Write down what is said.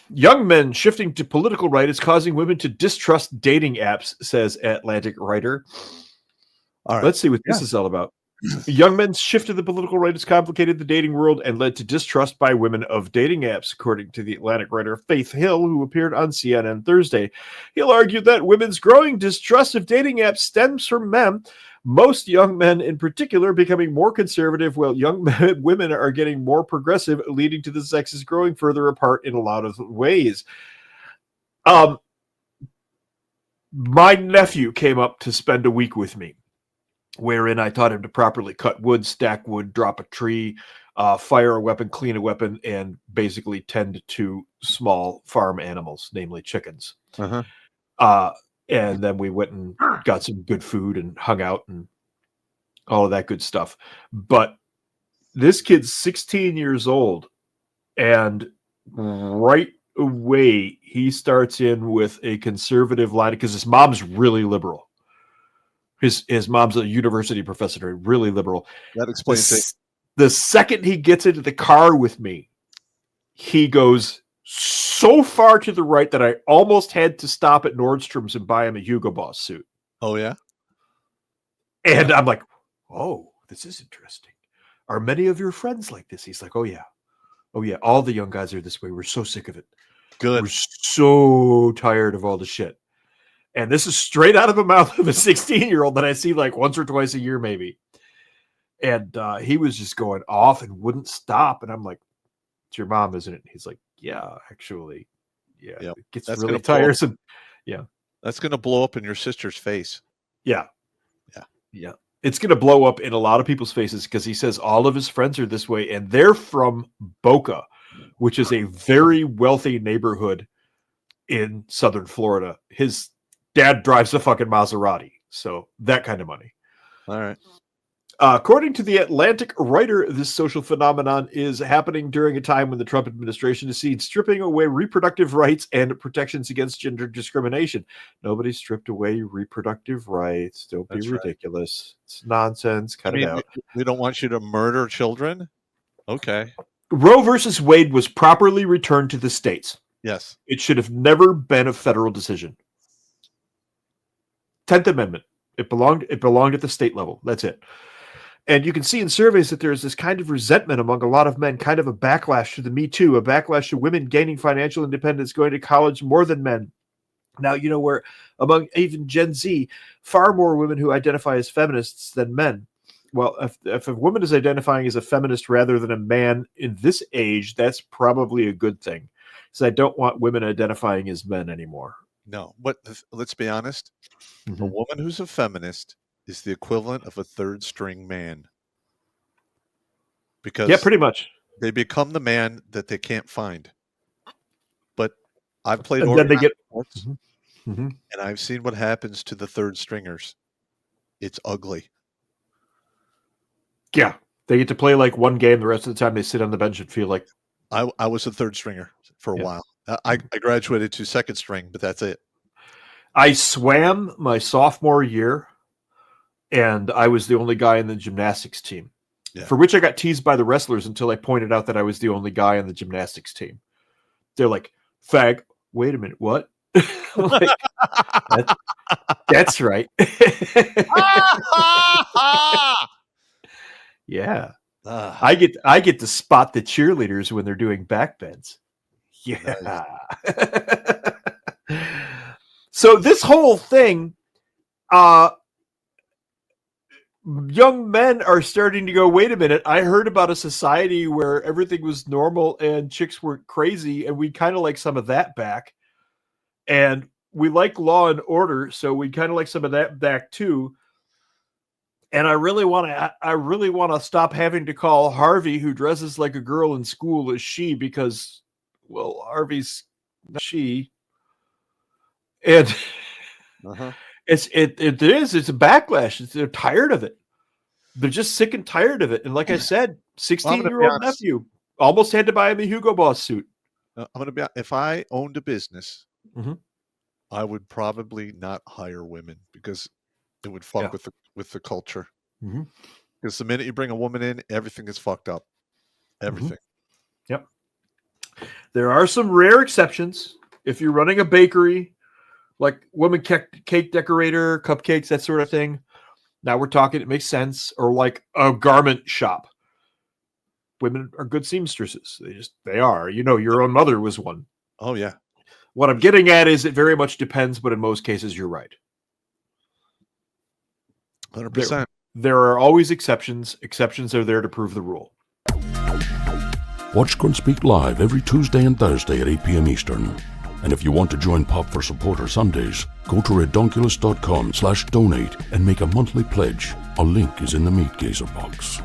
Young men shifting to political right is causing women to distrust dating apps, says Atlantic writer. All right. Let's see what this is all about. Young men's shift to the political right has complicated the dating world and led to distrust by women of dating apps, according to the Atlantic writer Faith Hill, who appeared on CNN Thursday. Hill argued that women's growing distrust of dating apps stems from men, most young men in particular becoming more conservative, while women are getting more progressive, leading to the sexes growing further apart in a lot of ways. My nephew came up to spend a week with me, wherein I taught him to properly cut wood, stack wood, drop a tree, fire a weapon, clean a weapon, and basically tend to small farm animals, namely chickens. And then we went and got some good food and hung out and all of that good stuff. But this kid's 16 years old, and right away he starts in with a conservative line because his mom's really liberal. His mom's a university professor, really liberal. That explains it. The second he gets into the car with me, he goes so far to the right that I almost had to stop at Nordstrom's and buy him a Hugo Boss suit. Oh, yeah? And I'm like, oh, this is interesting. Are many of your friends like this? He's like, oh, yeah. Oh, yeah. All the young guys are this way. We're so sick of it. Good. We're so tired of all the shit. And this is straight out of the mouth of a 16-year-old that I see like once or twice a year, maybe. And he was just going off and wouldn't stop. And I'm like, it's your mom, isn't it? And he's like, yeah, actually. Yeah. Yep. It gets That's really tiresome. Yeah. That's going to blow up in your sister's face. Yeah. Yeah. Yeah. It's going to blow up in a lot of people's faces because he says all of his friends are this way. And they're from Boca, which is a very wealthy neighborhood in Southern Florida. His dad drives a fucking Maserati. So that kind of money. All right. According to the Atlantic writer, this social phenomenon is happening during a time when the Trump administration is seen stripping away reproductive rights and protections against gender discrimination. Nobody stripped away reproductive rights. Don't be ridiculous. Right. It's nonsense. Cut it out. We don't want you to murder children? Okay. Roe versus Wade was properly returned to the states. Yes. It should have never been a federal decision. 10th Amendment. It belonged at the state level. That's it. And you can see in surveys that there's this kind of resentment among a lot of men, kind of a backlash to the Me Too, a backlash to women gaining financial independence, going to college more than men. Now, you know, where among even Gen Z, far more women who identify as feminists than men. Well, if a woman is identifying as a feminist rather than a man in this age, that's probably a good thing. Because I don't want women identifying as men anymore. No, but let's be honest. Mm-hmm. A woman who's a feminist is the equivalent of a third string man. Because pretty much. They become the man that they can't find. But I've played sports, and I've seen what happens to the third stringers. It's ugly. Yeah. They get to play like one game. The rest of the time they sit on the bench and feel like... I was a third stringer for a while. I graduated to second string, but that's it. I swam my sophomore year, and I was the only guy in the gymnastics team, for which I got teased by the wrestlers until I pointed out that I was the only guy on the gymnastics team. They're like, fag, wait a minute, what? Like, that's right. Yeah. I get to spot the cheerleaders when they're doing back bends. Yeah. So this whole thing, young men are starting to go, wait a minute, I heard about a society where everything was normal and chicks weren't crazy, and we kind of like some of that back. And we like law and order, so we kind of like some of that back too. And I really want to stop having to call Harvey, who dresses like a girl in school, as she, because, well, Harvey's not she. And it's a backlash. They're tired of it. They're just sick and tired of it. And like I said, 16-year-old nephew almost had to buy him a Hugo Boss suit. I'm going to be, if I owned a business, I would probably not hire women because it would fuck with the culture. Because the minute you bring a woman in, everything is fucked up. Everything. Yep. There are some rare exceptions. If you're running a bakery, like woman cake decorator, cupcakes, that sort of thing. Now we're talking, it makes sense. Or like a garment shop. Women are good seamstresses. They are. You know, your own mother was one. Oh, yeah. What I'm getting at is it very much depends, but in most cases, you're right. 100%. There are always exceptions. Exceptions are there to prove the rule. Watch Grunt Speak live every Tuesday and Thursday at 8 p.m. Eastern. And if you want to join Pop for Supporter Sundays, go to redonkulous.com/donate and make a monthly pledge. A link is in the Meat Gazer box.